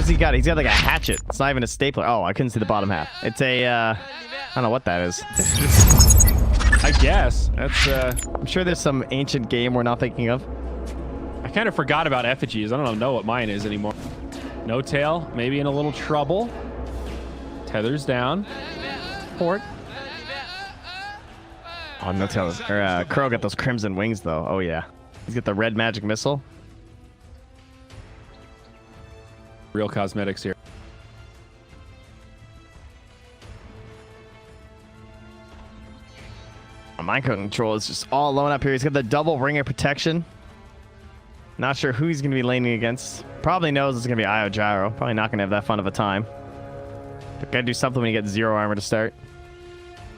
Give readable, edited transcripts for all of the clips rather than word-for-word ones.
does he got? He's got like a hatchet. It's not even a stapler. Oh, I couldn't see the bottom half. It's a, I don't know what that is. I guess. That's, I'm sure there's some ancient game we're not thinking of. I kind of forgot about effigies. I don't know what mine is anymore. No tail, maybe in a little trouble. Tethers down. Port. Oh, no tail. Or, Crow got those crimson wings, though. Oh, yeah. He's got the red magic missile. Real cosmetics here. Mind control is just all alone up here. He's got the double ring of protection. Not sure who he's going to be laning against. Probably knows it's going to be Io Gyro. Probably not going to have that fun of a time. But gotta do something when you get 0 armor to start.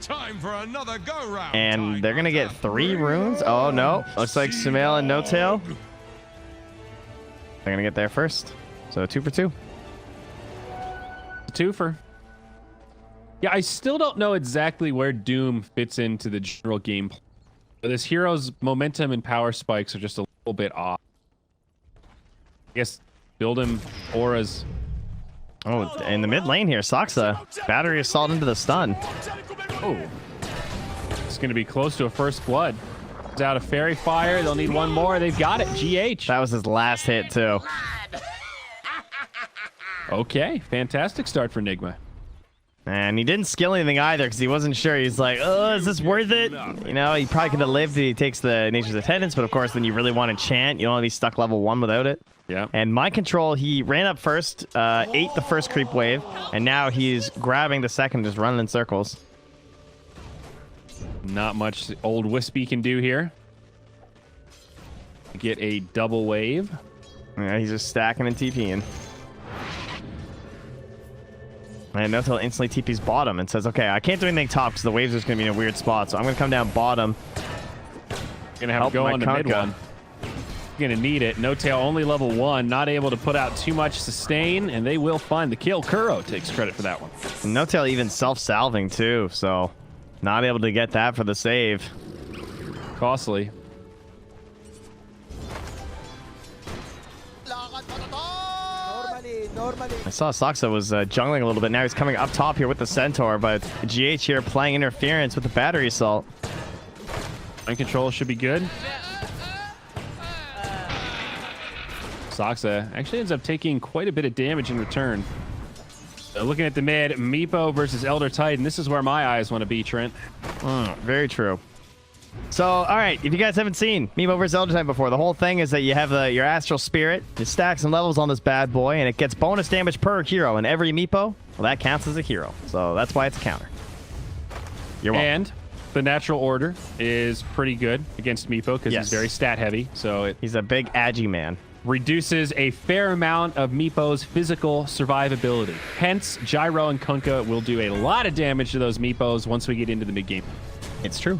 Time for another go round. And they're going to get 3 runes. Oh, no. Looks like Sumail and No Tail. They're going to get there first. So 2 for 2. 2 for. Yeah, I still don't know exactly where Doom fits into the general gameplay. This hero's momentum and power spikes are just a little bit off. I guess build him auras. Oh, in the mid lane here, Saksa. Battery assault into the stun. Oh. It's going to be close to a first blood. It's out of Fairy Fire. They'll need one more. They've got it. GH. That was his last hit, too. Okay. Fantastic start for Nigma. And he didn't skill anything either because he wasn't sure. He's like, oh, is this worth it? You know, he probably could have lived. He takes the Nature's Attendance, but of course, then you really want to chant. You don't want to be stuck level 1 without it. Yeah. And Mind Control, he ran up first, ate the first creep wave, and now he's grabbing the second, just running in circles. Not much old Wispy can do here. Get a double wave. Yeah, he's just stacking and TPing. And No Tail instantly TP's bottom and says, okay, I can't do anything top because the waves are just going to be in a weird spot, so I'm going to come down bottom. Gonna have to go on the mid one. Gonna need it. No Tail only level 1, not able to put out too much sustain, and they will find the kill. Kuro takes credit for that one. And No Tail even self-salving too, so not able to get that for the save. Costly. I saw Saksa was jungling a little bit. Now he's coming up top here with the Centaur, but GH here playing interference with the battery assault. Mind control should be good. Saksa actually ends up taking quite a bit of damage in return. So looking at the mid, Meepo versus Elder Titan. This is where my eyes want to be, Trent. Very true. So, all right, if you guys haven't seen Meepo vs. Elder Titan before, the whole thing is that you have your Astral Spirit, you stack some levels on this bad boy, and it gets bonus damage per hero. And every Meepo, well, that counts as a hero. So that's why it's a counter. You're welcome. And the natural order is pretty good against Meepo because he's very stat heavy. So he's a big agi man. Reduces a fair amount of Meepo's physical survivability. Hence, Gyro and Kunkka will do a lot of damage to those Meepos once we get into the mid game. It's true.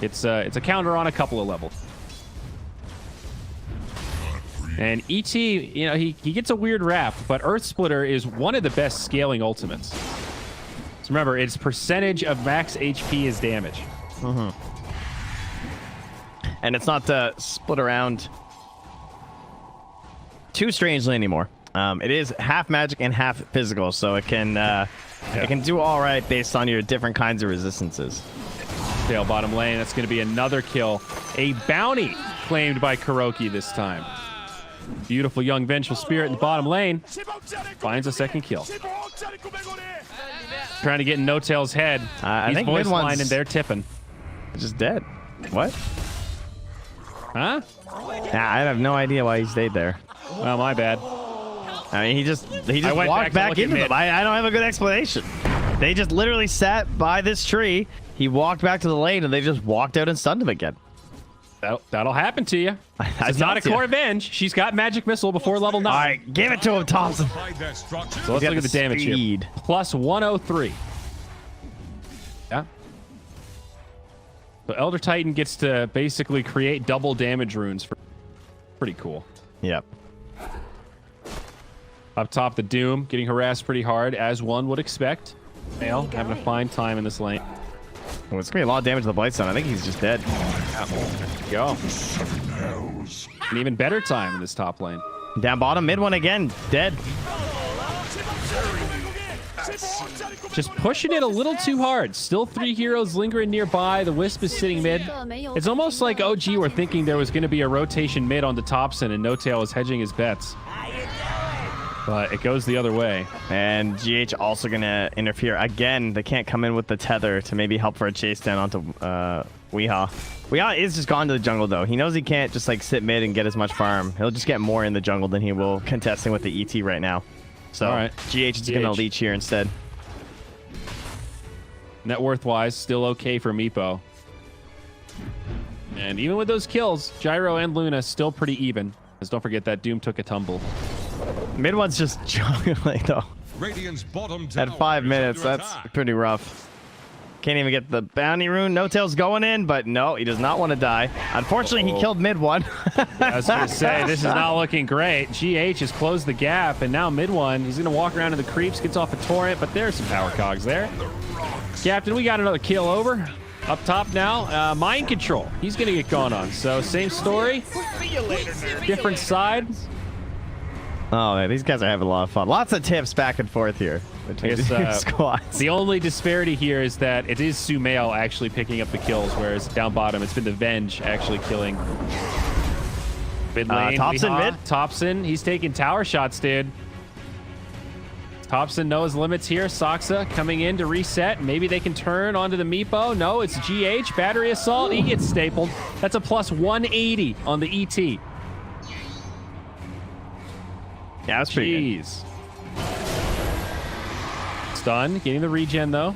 It's a counter on a couple of levels. And ET, you know, he gets a weird rap, but Earth Splitter is one of the best scaling ultimates. So remember, its percentage of max HP is damage. And it's not split around too strangely anymore. It is half magic and half physical, so it can do all right based on your different kinds of resistances. Tail bottom lane. That's going to be another kill. A bounty claimed by Kuroki this time. Beautiful young vengeful spirit in the bottom lane finds a second kill. Trying to get in No Tail's head. I think voice line and they're tipping. Just dead. What? Huh? I have no idea why he stayed there. Well, my bad. I mean, he just walked back into them. I don't have a good explanation. They just literally sat by this tree. He walked back to the lane, and they just walked out and stunned him again. That'll happen to you. It's not a core venge. She's got magic missile before level 9. All right, give it to him, Thompson. So let's look at the damage here. Plus 103. Yeah. So Elder Titan gets to basically create double damage runes. Pretty cool. Yep. Up top, the Doom getting harassed pretty hard, as one would expect. Male having a fine time in this lane. Well, it's going to be a lot of damage to the Blightstone. I think he's just dead. There you go. An even better time in this top lane. Down bottom, mid one again, dead. Just pushing it a little too hard. Still 3 heroes lingering nearby. The Wisp is sitting mid. It's almost like OG were thinking there was going to be a rotation mid onto Thompson, and No Tail was hedging his bets. But it goes the other way. And GH also going to interfere. Again, they can't come in with the tether to maybe help for a chase down onto Weehaw. Weehaw is just gone to the jungle, though. He knows he can't just like sit mid and get as much farm. He'll just get more in the jungle than he will contesting with the ET right now. So all right. GH is going to leech here instead. Net worth-wise, still okay for Meepo. And even with those kills, Gyro and Luna still pretty even. Because don't forget that Doom took a tumble. Mid one's just juggling, though. Radiant's bottom At tower 5 is minutes, under that's attack. pretty rough. Can't even get the bounty rune. No Tail's going in, but no, he does not want to die. Unfortunately, he killed mid one. I was going to say, this is not looking great. GH has closed the gap, and now mid one, he's going to walk around to the creeps, gets off a torrent, but there's some power cogs there. Captain, we got another kill over. Up top now, mind control. He's going to get going on. So same story, different side. Oh, man, these guys are having a lot of fun. Lots of tips back and forth here between the squads. The only disparity here is that it is Sumail actually picking up the kills, whereas down bottom, it's been the Venge actually killing. Mid lane, Thompson mid? Thompson, he's taking tower shots, dude. Thompson knows limits here. Soxa coming in to reset. Maybe they can turn onto the Meepo. No, it's GH. Battery assault. He gets stapled. That's a plus 180 on the ET. Yeah, that's pretty good. Stun. Getting the regen, though.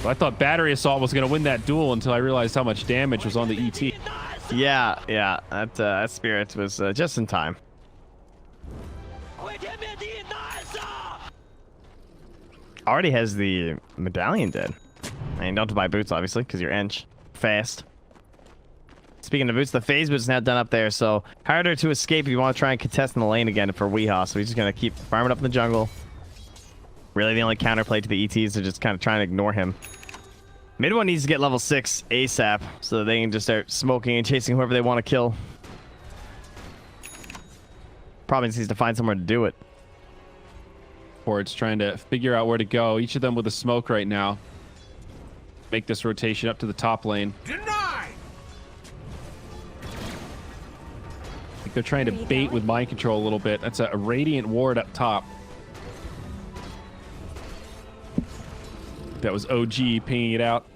Well, I thought battery assault was going to win that duel until I realized how much damage was on the ET. Yeah, that spirit was just in time. Already has the medallion dead. I mean, don't have to buy boots, obviously, because you're inch fast. Speaking of boots, the phase boot's now done up there, so harder to escape if you want to try and contest in the lane again for Weehaw. So he's just going to keep farming up in the jungle. Really, the only counterplay to the ETs are just kind of trying to ignore him. Mid one needs to get level 6 ASAP so that they can just start smoking and chasing whoever they want to kill. Probably needs to find somewhere to do it. Forward's trying to figure out where to go. Each of them with a smoke right now. Make this rotation up to the top lane. Denied! I think they're trying to bait with mind control a little bit. That's a radiant ward up top. That was OG pinging it out.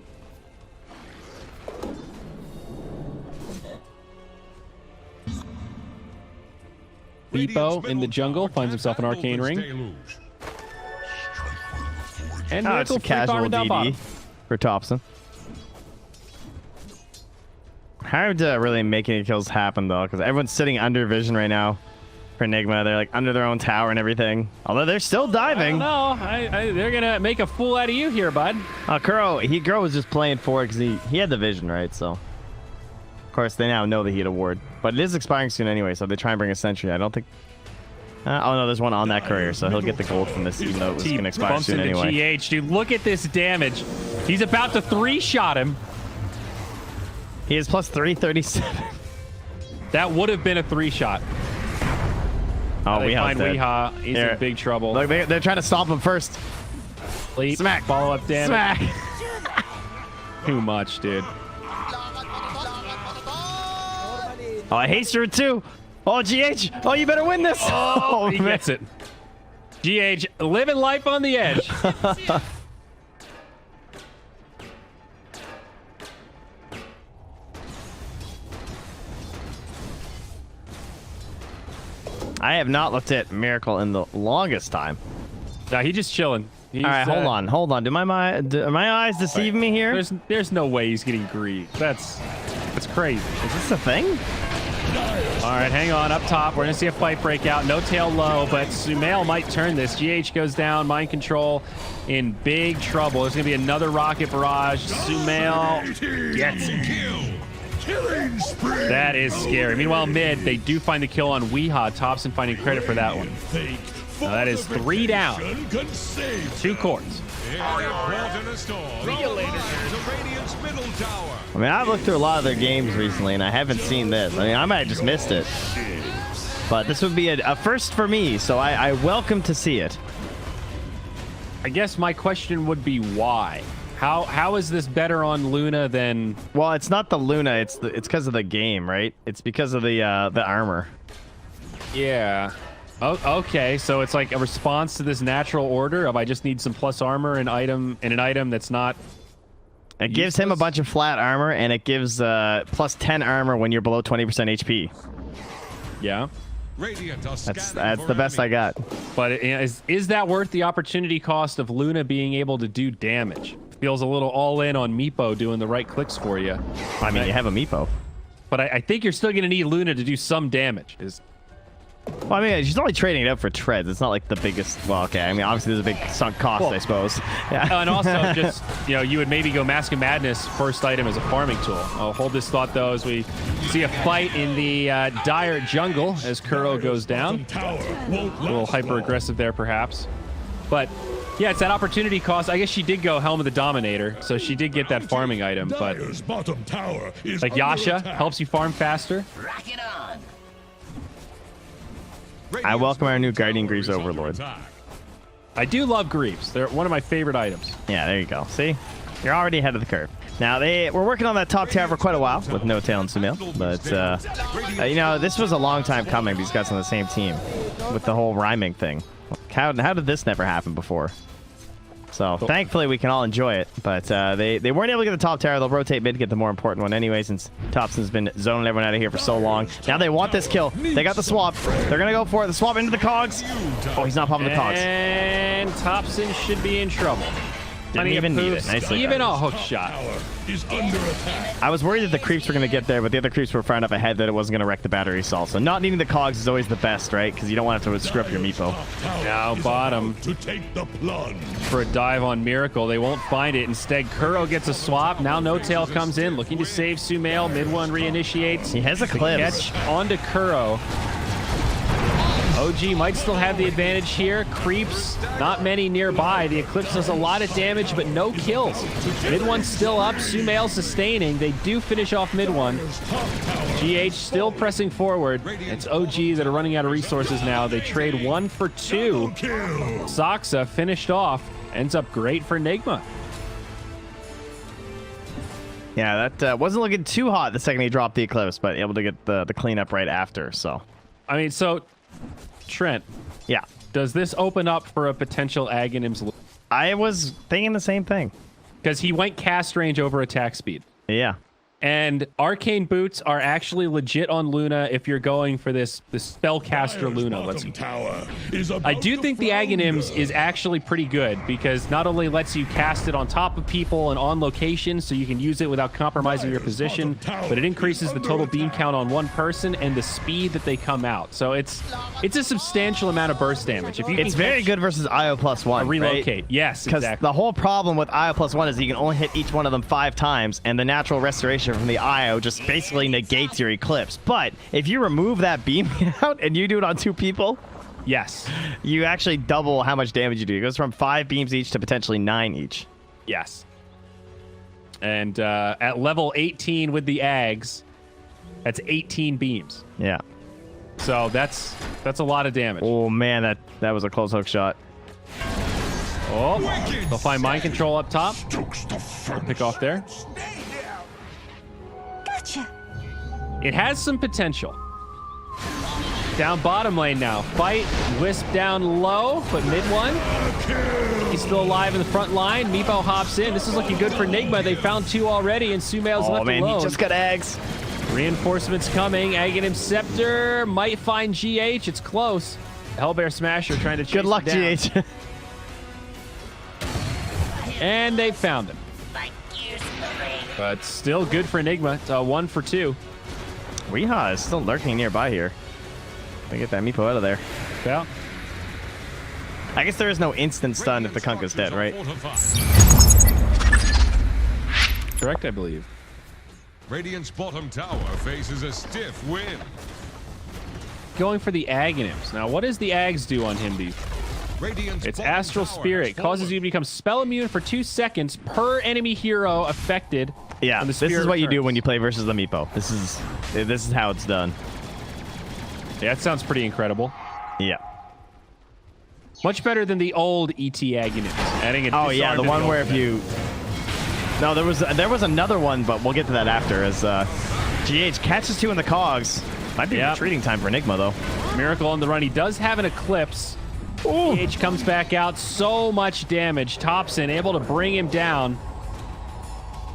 Meepo in the jungle finds himself an arcane ring. And it's a casual DD for Thompson. Hard to really make any kills happen, though, because everyone's sitting under vision right now for Nigma. They're like under their own tower and everything. Although they're still diving. No, they're going to make a fool out of you here, bud. Kuro was just playing forward because he had the vision, right? So, of course, they now know that he had a ward. But it is expiring soon anyway, so they try and bring a sentry. I don't think... oh, no, there's one on that courier, so he'll get the gold from this, even though it was going to expire soon anyway. GH, dude, look at this damage. He's about to 3-shot him. He is plus 337. That would have been a 3-shot. Oh, they find Weehaw. He's in big trouble. Look, they're trying to stop him first. Leap, smack. Follow-up damage. Smack. Too much, dude. Oh, I hate her too. Oh, GH. Oh, you better win this. Oh, he man. gets it. GH, living life on the edge. I have not looked at Miracle in the longest time. Nah, he's just chilling. All right, hold on. Do my eyes deceive me here? There's no way he's getting grieved. That's crazy. Is this a thing? All right, hang on. Up top, we're gonna see a fight break out. No tail low, but Sumail might turn this. GH goes down. Mind control in big trouble. There's gonna be another rocket barrage. Sumail gets it. That is scary. Meanwhile, mid, they do find the kill on Weehaw. Thompson finding credit for that one. Now that is 3 down. 2 courts. I mean, I've looked through a lot of their games recently, and I haven't seen this. I mean, I might have just missed it. But this would be a first for me, so I welcome to see it. I guess my question would be why? How is this better on Luna than... Well, it's not the Luna, it's because of the game, right? It's because of the armor. Yeah. Oh, okay, so it's like a response to this natural order of I just need some plus armor and an item that's not... It gives him a bunch of flat armor, and it gives plus 10 armor when you're below 20% HP. Yeah. That's the best I got. But is that worth the opportunity cost of Luna being able to do damage? Feels a little all in on Meepo doing the right clicks for you. I mean, you have a Meepo. But I think you're still going to need Luna to do some damage. Well, I mean, she's only trading it out for treads. It's not like the biggest... Well, okay. I mean, obviously, there's a big sunk cost, I suppose. Yeah. And also, just, you would maybe go Mask of Madness first item as a farming tool. I'll hold this thought, though, as we see a fight in the dire jungle as Kuro goes down. A little hyper-aggressive there, perhaps. But, yeah, it's that opportunity cost. I guess she did go Helm of the Dominator, so she did get that farming item. But, like, Yasha helps you farm faster. Rock it on. I welcome our new Guardian Greaves Overlord. I do love Greaves. They're one of my favorite items. Yeah, there you go. See? You're already ahead of the curve. Now, we're working on that top tier for quite a while with No Tail and Sumail. But, this was a long time coming, these guys on the same team with the whole rhyming thing. How did this never happen before? So, thankfully, we can all enjoy it. But they weren't able to get the top tower. They'll rotate mid to get the more important one anyway, since Thompson's been zoning everyone out of here for so long. Now they want this kill. They got the swap. They're going to go for it. The swap into the cogs. Oh, he's not popping the cogs. And Thompson should be in trouble. Didn't even need it. Nicely even done. a hook shot. I was worried that the creeps were going to get there, but the other creeps were far enough ahead that it wasn't going to wreck the battery cell. So not needing the cogs is always the best, right? Because you don't want to have to screw up your Meepo. Now bottom for a dive on Miracle. They won't find it. Instead, Kuro gets a swap. Now No Tail comes in, looking to save Sumail. Mid one reinitiates. He has a Eclipse. Catch onto Kuro. OG might still have the advantage here. Creeps, not many nearby. The Eclipse does a lot of damage, but no kills. Mid one still up. Sumail sustaining. They do finish off mid one. GH still pressing forward. It's OG that are running out of resources now. They trade 1 for 2. Soxa finished off. Ends up great for Nigma. Yeah, that wasn't looking too hot the second he dropped the Eclipse, but able to get the cleanup right after. So, I mean, Trent, yeah. Does this open up for a potential Aghanim's? I was thinking the same thing. Because he went cast range over attack speed. Yeah. And arcane boots are actually legit on Luna if you're going for this spellcaster Luna. I do think the Aghanims is actually pretty good because not only lets you cast it on top of people and on location so you can use it without compromising your position, but it increases the total beam count on one person and the speed that they come out. So it's a substantial amount of burst damage. If you it's very good versus IO +1. Relocate. Right? Yes, because exactly. The whole problem with IO +1 is you can only hit each one of them 5 times, and the natural restoration from the IO just basically negates your Eclipse. But if you remove that beam out and you do it on 2 people, yes, you actually double how much damage you do. It goes from 5 beams each to potentially 9 each. Yes. And at level 18 with the Ags, that's 18 beams. Yeah. So that's a lot of damage. Oh man, that was a close hook shot. Oh, they'll find mind control up top. Pick off there. It has some potential. Down bottom lane now. Fight. Wisp down low, but mid one. He's still alive in the front line. Meepo hops in. This is looking good for Nigma. They found 2 already, and Sumail's left alone. He just got Ags. Reinforcements coming. Aghanim Scepter might find GH. It's close. Hellbear Smasher trying to chase Good luck, him down. GH. And they found him. But still good for Nigma. It's 1 for 2. Riha is still lurking nearby here. They get that Meepo out of there. Yeah. I guess there is no instant stun if the Kunkka's dead, right? Correct, I believe. Radiant's bottom tower faces a stiff wind. Going for the Aghanims. Now, what does the Ags do on him, Deep? It's Astral Spirit. Causes you to become spell immune for 2 seconds per enemy hero affected. Yeah, this is what you do when you play versus the Meepo. This is how it's done. Yeah, that sounds pretty incredible. Yeah. Much better than the old ET Agonists. Adding a Oh yeah, the one where if you... No, there was another one, but we'll get to that after. As GH catches 2 in the cogs. Might be retreating time for Nigma though. Miracle on the run. He does have an eclipse. Ooh. GH comes back out. So much damage. Thompson able to bring him down.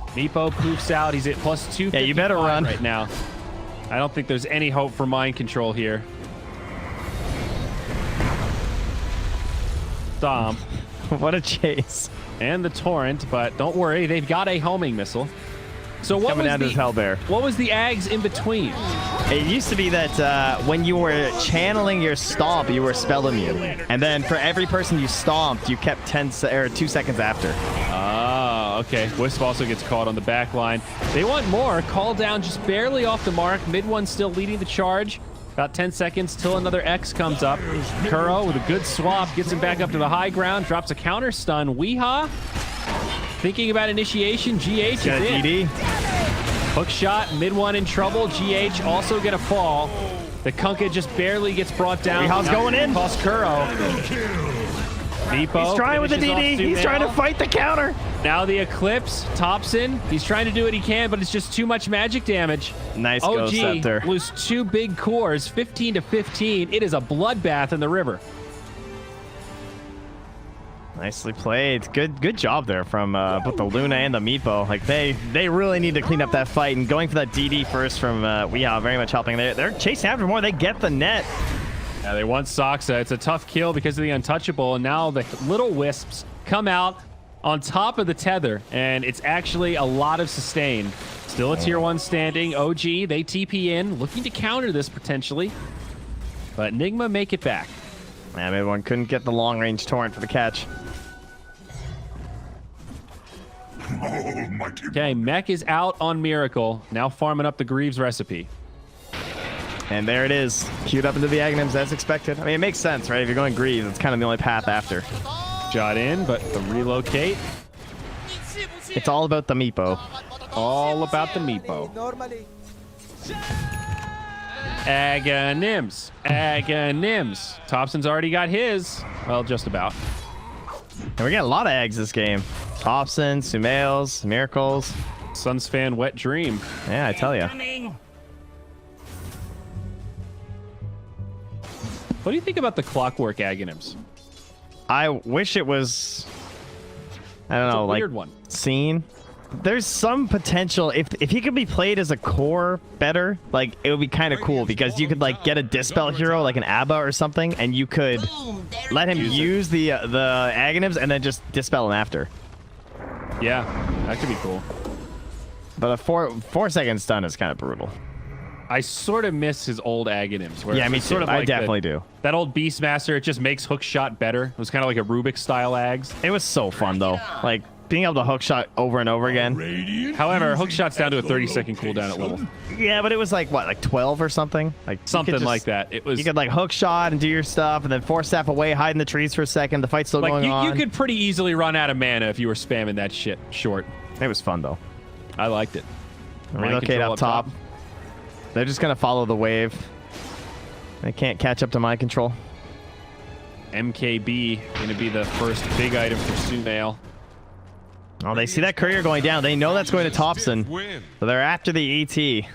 Meepo poofs out. He's at plus 255 Yeah, you better run right now. I don't think there's any hope for mind control here. Stomp. What a chase. And the torrent, but don't worry, they've got a homing missile. So what Coming was down to his Hellbear. What was the Ags in between? It used to be that when you were channeling your stomp, you were spell immune. And then for every person you stomped, you kept 2 seconds after. Oh, okay. Wisp also gets caught on the back line. They want more. Call down just barely off the mark. Mid one still leading the charge. About 10 seconds till another X comes up. Kuro with a good swap gets him back up to the high ground. Drops a counter stun. Weehaw thinking about initiation. GH is Got a in. DD. Hook shot. Mid one in trouble. GH also gonna fall. The Kunkka just barely gets brought down. Weehaw's going in. Cost Kuro. Meepo He's trying with the finishes off DD. He's Sumail. trying to fight the counter. Now the Eclipse. Thompson. He's trying to do what he can, but it's just too much magic damage. Nice go, Scepter. Lose 2 big cores, 15 to 15. It is a bloodbath in the river. Nicely played. Good job there from both the Luna and the Meepo. Like they really need to clean up that fight, and going for that DD first from Weehaw very much helping. They're chasing after more. They get the net. Yeah, they want Soxa. It's a tough kill because of the untouchable, and now the little wisps come out on top of the tether, and it's actually a lot of sustain. Still a tier 1 standing. OG, they TP in, looking to counter this potentially, but Nigma make it back. Yeah, maybe one couldn't get the long-range torrent for the catch. Okay, Mech is out on Miracle, now farming up the Greaves recipe. And there it is, queued up into the Aghanims as expected. I mean, it makes sense, right? If you're going Greaves, it's kind of the only path after. Shot in, but the relocate. It's all about the Meepo. All about the Meepo. Aghanims. Aghanims. Thompson's already got his. Well, just about. And we're getting a lot of eggs this game. Thompson, Sumails, Miracles. Suns fan wet dream. Yeah, I tell you. What do you think about the clockwork Aghanims? I wish it was, I don't know, a like weird one. Seen. There's some potential if he could be played as a core better, like it would be kind of cool because you could like get a dispel hero like an Abba or something, and you could let him use the Aghanims and then just dispel him after. Yeah, that could be cool. But a 4-second stun is kind of brutal. I sort of miss his old Aghanims. Yeah, me too. Sort of I like definitely do. That old Beastmaster, it just makes hook shot better. It was kind of like a Rubik style Ags. It was so fun though, like being able to hook shot over and over again. However, hook shot's down to a 30-second cooldown at level. Yeah, but it was like what, like 12 or something, like Something like that. It was. You could like hook shot and do your stuff, and then 4-step away, hide in the trees for a second. The fight's still going on. You could pretty easily run out of mana if you were spamming that shit short. It was fun though. I liked it. Relocate up top. They're just gonna follow the wave. They can't catch up to my control. MKB gonna be the first big item for Sumail. Oh, they see that courier going down. They know that's going to Thompson. So they're after the ET. They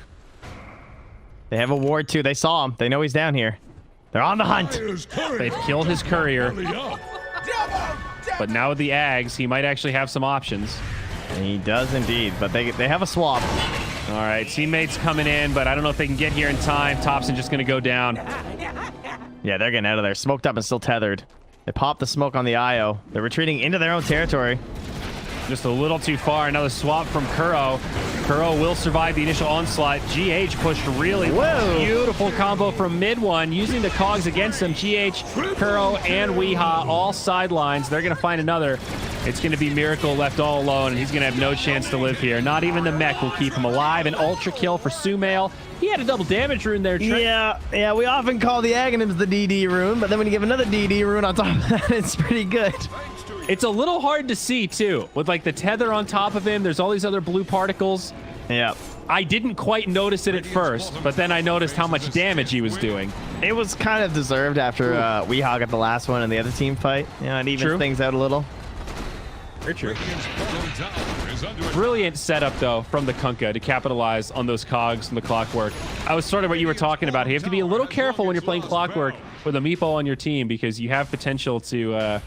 have a ward too. They saw him. They know he's down here. They're on the hunt. They've killed his courier. But now with the Ags, he might actually have some options. He does indeed, but they have a swap. All right, teammates coming in, but I don't know if they can get here in time. Thompson just going to go down. Yeah, they're getting out of there. Smoked up and still tethered. They popped the smoke on the IO. They're retreating into their own territory. Just a little too far. Another swap from Kuro. Kuro will survive the initial onslaught. GH pushed really well. Beautiful combo from mid one, using the cogs against them. GH, Kuro, and Weehaw all sidelines. They're going to find another. It's going to be Miracle left all alone, and he's going to have no chance to live here. Not even the mech will keep him alive. An ultra kill for Sumail. He had a double damage rune there, Trent. Yeah, we often call the Aghanims the DD rune, but then when you give another DD rune on top of that, it's pretty good. It's a little hard to see, too. With, like, the tether on top of him, there's all these other blue particles. Yeah. I didn't quite notice it at first, but then I noticed how much damage he was doing. It was kind of deserved after Weehawk got the last one in the other team fight. You know, it evens things out a little. Very true. Brilliant setup, though, from the Kunkka to capitalize on those cogs and the clockwork. I was sort of what you were talking about. You have to be a little careful when you're playing clockwork with a meatball on your team because you have potential to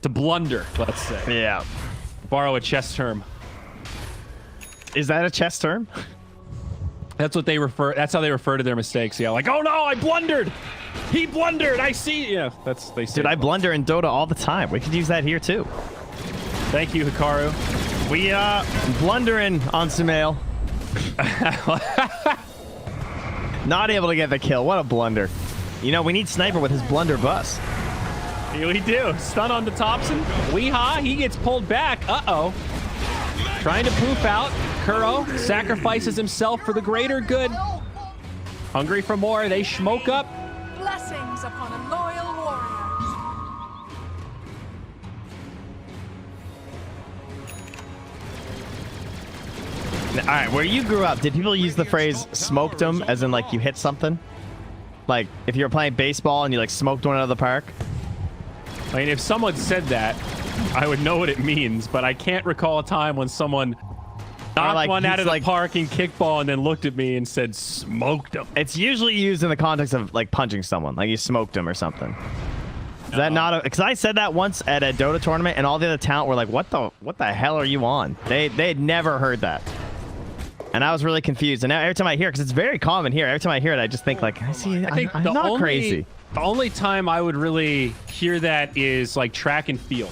blunder, let's say. Yeah. Borrow a chess term. Is that a chess term? That's what they refer. That's how they refer to their mistakes. Yeah, like, oh no, I blundered. He blundered. I see. Yeah, that's they say. Dude, I blunder in Dota all the time. We could use that here too. Thank you, Hikaru. We blundering on Sumail. Not able to get the kill. What a blunder. You know, we need Sniper with his blunder bust. Here we do. Stun on the Thompson. Weehaw, he gets pulled back. Uh-oh. Trying to poof out. Kuro sacrifices himself for the greater good. Hungry for more. They smoke up. Blessings upon a loyal warrior. All right, where you grew up, did people use the phrase smoked them as in like you hit something? Like if you were playing baseball and you like smoked one out of the park? I mean, if someone said that, I would know what it means, but I can't recall a time when someone knocked like, one out of the like, park in kickball and then looked at me and said, smoked them. It's usually used in the context of like punching someone, like you smoked them or something. Is that not a... Because I said that once at a Dota tournament and all the other talent were like, what the hell are you on? They had never heard that. And I was really confused. And now every time I hear it, because it's very common here, every time I hear it, I just think like, I'm not crazy. The only time I would really hear that is like track and field.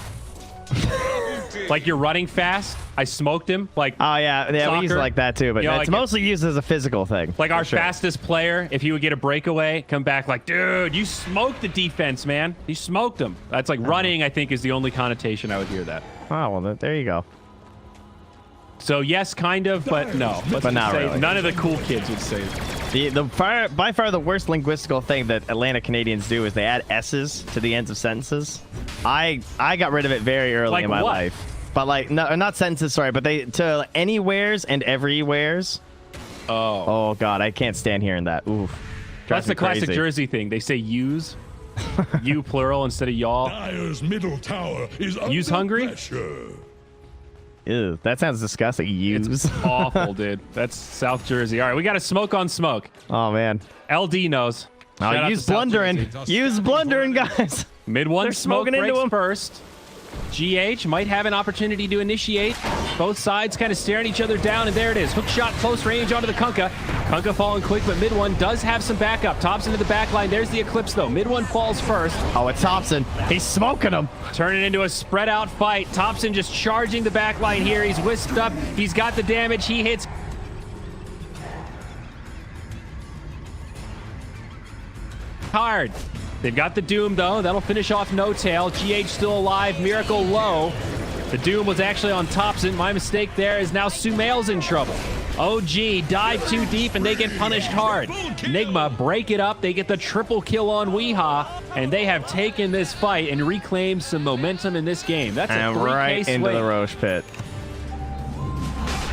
Like you're running fast. I smoked him. Like oh yeah, we use it like that too, but you know, it's like, mostly used as a physical thing. Like our fastest player, if he would get a breakaway, come back like, dude, you smoked the defense, man. You smoked him. That's like running. I think is the only connotation I would hear that. Oh well, there you go. So yes, kind of, but no. But not really. None of the cool kids would say that. By far the worst linguistical thing that Atlantic Canadians do is they add S's to the ends of sentences. I got rid of it very early in my life. But like, no, not sentences, sorry, but they to anywheres and everywheres. Oh God, I can't stand hearing that. Oof. That's the classic Jersey thing. They say use, you plural instead of y'all. Dyer's middle tower is use hungry. Pressure. Ew, that sounds disgusting. Use. It's awful, dude. That's South Jersey. All right, we got a smoke on smoke. Oh man. LD knows. Oh, use blundering. Use blundering, guys. Mid one smoke smoking breaks first. GH might have an opportunity to initiate. Both sides kind of staring each other down, and there it is. Hook shot, close range onto the Kunkka. Kunkka falling quick, but mid one does have some backup. Thompson to the back line. There's the Eclipse, though. Mid one falls first. Oh, it's Thompson. He's smoking him. Turning into a spread out fight. Thompson just charging the back line here. He's whisked up. He's got the damage. He hits. Hard. They've got the Doom, though. That'll finish off No Tail. GH still alive. Miracle low. The Doom was actually on Thompson. My mistake there is now Sumail's in trouble. OG dive too deep, and they get punished hard. Nigma break it up. They get the triple kill on Weehaw, and they have taken this fight and reclaimed some momentum in this game. That's a 3K right swing. Into the Roche pit.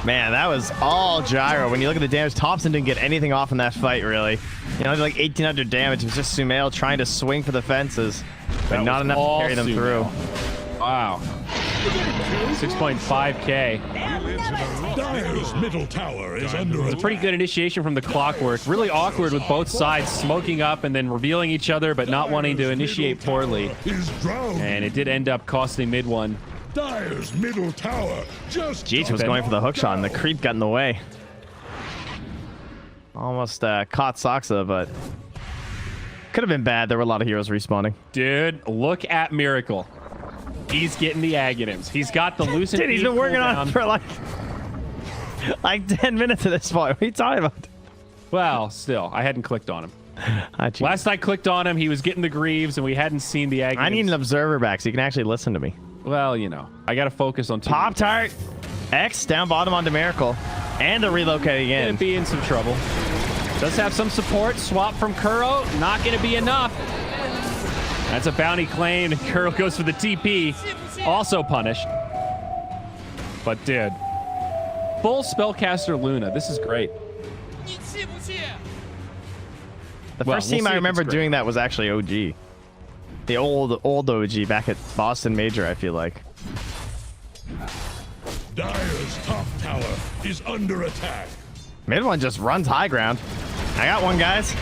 Man, that was all gyro. When you look at the damage, Thompson didn't get anything off in that fight, really. You know, like 1,800 damage. It was just Sumail trying to swing for the fences, but not enough to carry them through. Wow. 6.5K. Dyer's middle tower is under It's a pretty good initiation from the Clockwork. Really awkward with both sides smoking up and then revealing each other, but not wanting to initiate poorly. And it did end up costing mid one. Dyer's middle tower just Jeez was going for the hook shot, and the creep got in the way. Almost caught Soxa, but could have been bad. There were a lot of heroes respawning. Dude, look at Miracle. He's getting the Aghanims. He's got the loosened. Dude, he's been working on it for like 10 minutes at this point. What are you talking about? Well, still, I hadn't clicked on him. Last I clicked on him, he was getting the Greaves, and we hadn't seen the Aghanims. I need an observer back so you can actually listen to me. Well, you know, I got to focus on Pop-Tart. X down bottom onto Miracle. And they're relocating in. Gonna be in some trouble. Does have some support. Swap from Kuro. Not gonna be enough. That's a bounty claim, and Kuro goes for the TP. Also punished. But dude, full spellcaster Luna. This is great. The Well, first we'll team see I if remember it's great. doing that was actually OG. The old OG back at Boston Major, I feel like. Dire's top tower is under attack. Mid one just runs high ground. I got one, guys.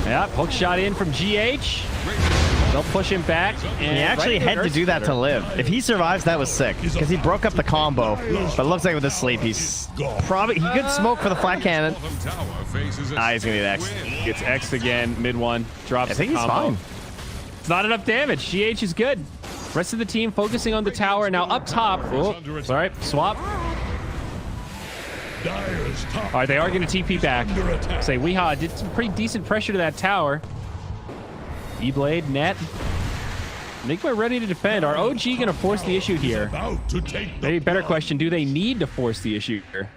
Yeah, hook shot in from GH. They'll push him back. And He actually had to do that to live. If he survives, that was sick. Because he broke up the combo. But it looks like with the sleep, he's probably... He could smoke for the flat cannon. Bottom tower faces a Ah, he's going to get X. Gets X'd again, mid one. Drops I think the he's combo. fine. It's not enough damage. GH is good. Rest of the team focusing on the tower. Now up top. Oh, sorry. Swap. Dire's top All right, they are going to TP back. under attack. Say, Weehaw did some pretty decent pressure to that tower. E-Blade, net. Nigma ready to defend. Are OG going to force the issue here? About to take the Maybe better question, do they need to force the issue here?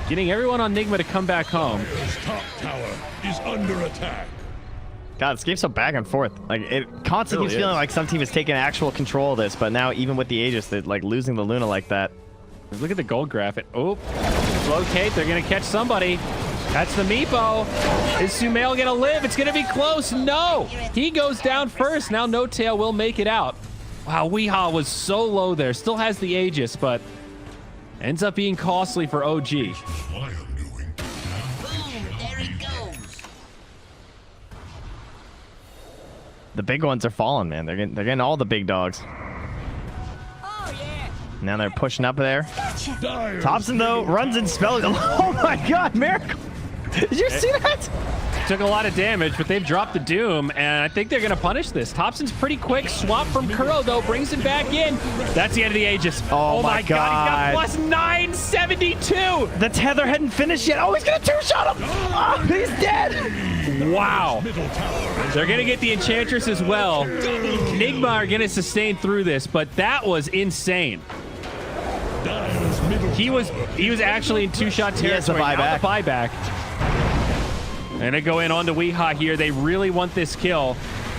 Getting everyone on Nigma to come back home. Dire's top tower is under attack. God, this game's so back and forth. Like, it constantly keeps Really feeling is. like some team is taking actual control of this, but now even with the Aegis, they're like losing the Luna like that. Look at the gold graph. Oh, locate. They're going to catch somebody. That's the Meepo. Is Sumail going to live? It's going to be close. No. He goes down first. Now No Tail will make it out. Wow, Weehaw was so low there. Still has the Aegis, but ends up being costly for OG. What I'm doing. The big ones are falling, man. They're getting all the big dogs. Oh, yeah. Now they're pushing up there. Dire's Thompson, though, runs in spell. Oh my god, Miracle! Did you see that? Took a lot of damage, but they've dropped the Doom, and I think they're going to punish this. Thompson's pretty quick. Swap from Kuro, though, brings him back in. That's the end of the Aegis. Oh my my God. God. He got plus 972. The tether hadn't finished yet. Oh, he's gonna two-shot him! Oh, he's dead! Wow. middle tower is They're going to get the Enchantress as well. Nigma are going to sustain through this, but that was insane. Dire's middle He was actually in two-shot He has the territory. Now the buyback. And they go in onto Weehaw here. They really want this kill.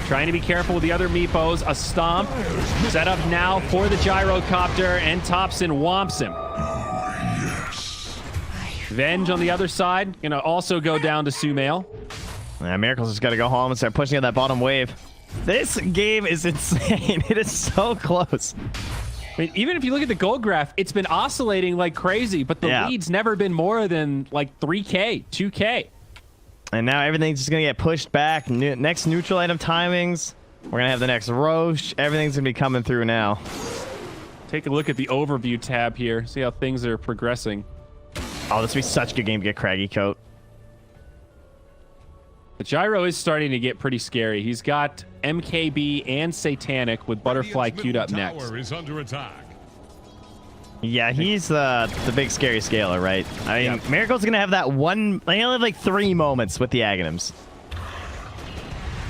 Trying to be careful with the other Meepos. A stomp. Set up now for the gyrocopter, and Thompson whomps him. Venge on the other side. Gonna also go down to Sumail. Miracle's just gotta go home and start pushing at that bottom wave. This game is insane. It is so close. I mean, even if you look at the gold graph, it's been oscillating like crazy, but the lead's never been more than like 3K, 2K. And now everything's just gonna get pushed back. Next neutral item timings. We're gonna have the next Roche. Everything's gonna be coming through now. Take a look at the overview tab here. See how things are progressing. Oh, this would be such a good game to get Craggy Coat. The Gyro is starting to get pretty scary. He's got MKB and Satanic with Butterfly Radiant's queued up middle next. tower is under attack. Yeah, he's the big scary scaler, right? I mean, Yeah. Miracle's gonna have that one. They only have like 3 moments with the Aghanims.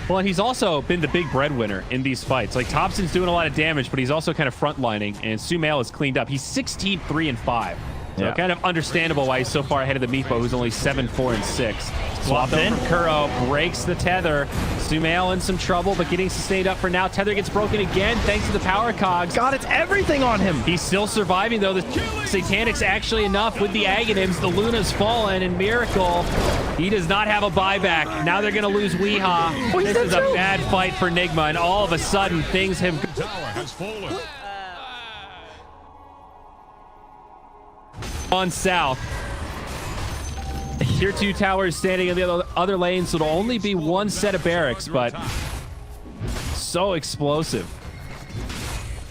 Well, and he's also been the big breadwinner in these fights. Like, Thompson's doing a lot of damage, but he's also kind of frontlining, and Sumail is cleaned up. He's 16, 3, and 5. So Yeah. kind of understandable why he's so far ahead of the Meepo, who's only 7, 4, and 6. Swapped in. From Kuro, breaks the tether. Sumail in some trouble, but getting sustained up for now. Tether gets broken again, thanks to the power cogs. God, it's everything on him. He's still surviving, though. The Satanic's actually enough with the Aghanims. The Luna's fallen, and Miracle, he does not have a buyback. Now they're going to lose Weehaw. This is a bad fight for Nigma, and all of a sudden, things have... Tower has fallen. on south. Tier 2 towers standing in the other lane, so it'll only be one set of barracks, but so explosive.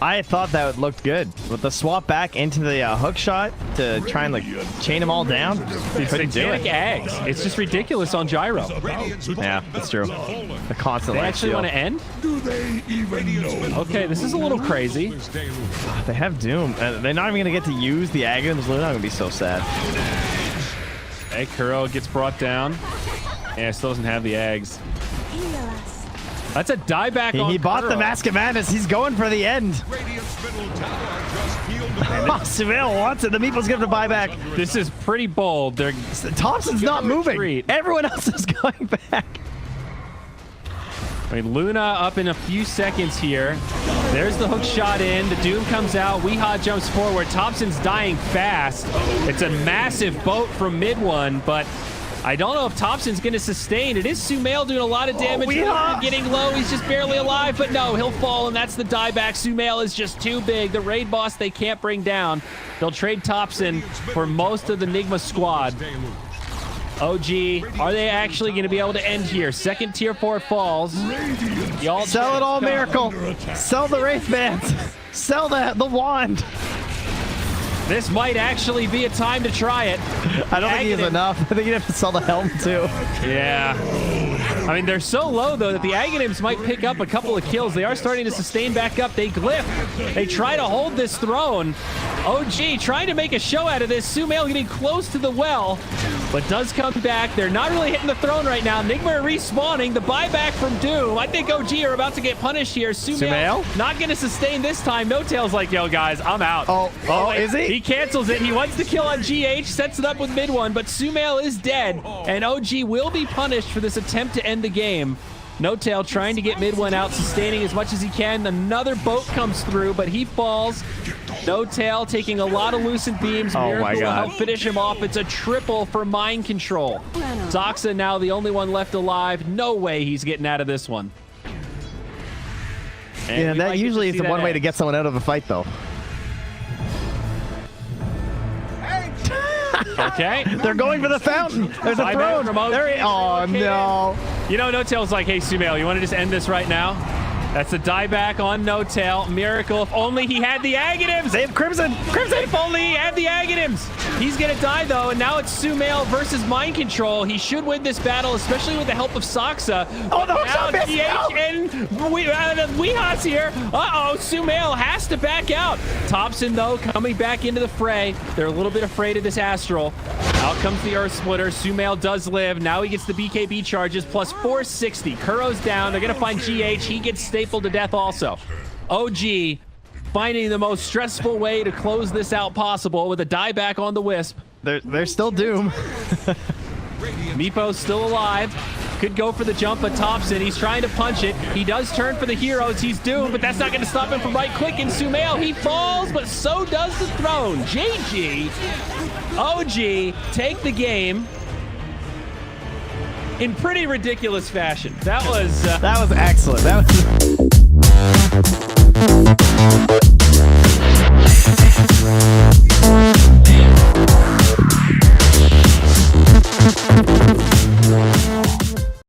I thought that looked good with the swap back into the hook shot to try and like chain them all down. Couldn't do Satanic it. Eggs. It's just ridiculous on Gyro. Radiant's Yeah, that's true. The constant They light actually steal. want to end? Do they even know? Okay, this is a little crazy. They have Doom. They're not even gonna get to use the Aghanims Luna. I'm gonna be so sad. Hey, Kuro gets brought down. Yeah, still doesn't have the eggs. That's a dieback on He bought Kuro. the Mask of Madness. He's going for the end. Radiant's middle tower just healed the Oh, Seville wants it. The Meeple's giving a buyback. This is pretty bold. They're Thompson's not moving. retreat. Everyone else is going back. I mean, Luna up in a few seconds here. There's the hook shot in. The Doom comes out. Weehaw jumps forward. Thompson's dying fast. It's a massive boat from mid one, but I don't know if Thompson's going to sustain. It is Sumail doing a lot of damage. Getting low. He's just barely alive, but no, he'll fall, and that's the dieback. Sumail is just too big. The raid boss they can't bring down. They'll trade Thompson for most of the Nigma squad. OG, are they actually going to be able to end here? Second tier 4 falls. Sell it all, Miracle. Sell the Wraith Bands. Sell the wand. This might actually be a time to try it. I don't think he has enough. I think you'd have to sell the helm too. Yeah. I mean, they're so low, though, that the Aghanims might pick up a couple of kills. They are starting to sustain back up. They glyph. They try to hold this throne. OG trying to make a show out of this. Sumail getting close to the well, but does come back. They're not really hitting the throne right now. Nigma respawning. The buyback from Doom. I think OG are about to get punished here. Sumail not going to sustain this time. No Tail's like, yo, guys, I'm out. Oh, is he? He cancels it. He wants to kill on GH, sets it up with mid one, but Sumail is dead, and OG will be punished for this attempt to end the game. No Tail trying to get mid one out, sustaining as much as he can. Another boat comes through, but he falls. No Tail taking a lot of loosened beams. Oh my God. Will help finish him off. It's a triple for mind control. Zoxa now the only one left alive. No way he's getting out of this one. And that usually is the one way to get someone out of a fight, though. Okay. They're going for the fountain. There's a throne. Oh, no. You know, No Tail's like, hey, Sumail, you want to just end this right now? That's a dieback on No Tail. Miracle. If only he had the Aghanims. They have Crimson. If only he had the Aghanims. He's going to die, though, and now it's Sumail versus Mind Control. He should win this battle, especially with the help of Zoxa. Oh, no, now GH and Weeha's here. Uh-oh, Sumail has to back out. Thompson, though, coming back into the fray. They're a little bit afraid of this Astral. Out comes the Earth Splitter. Sumail does live. Now he gets the BKB charges, plus 460. Kuro's down. They're going to find GH. He gets stapled to death also. OG finding the most stressful way to close this out possible with a dieback on the Wisp. They're still Doom. Meepo's still alive. Could go for the jump, but Thompson, he's trying to punch it. He does turn for the heroes. He's doomed, but that's not going to stop him from right-clicking Sumail. He falls, but so does the throne. GG. OG take the game in pretty ridiculous fashion. That was excellent. That was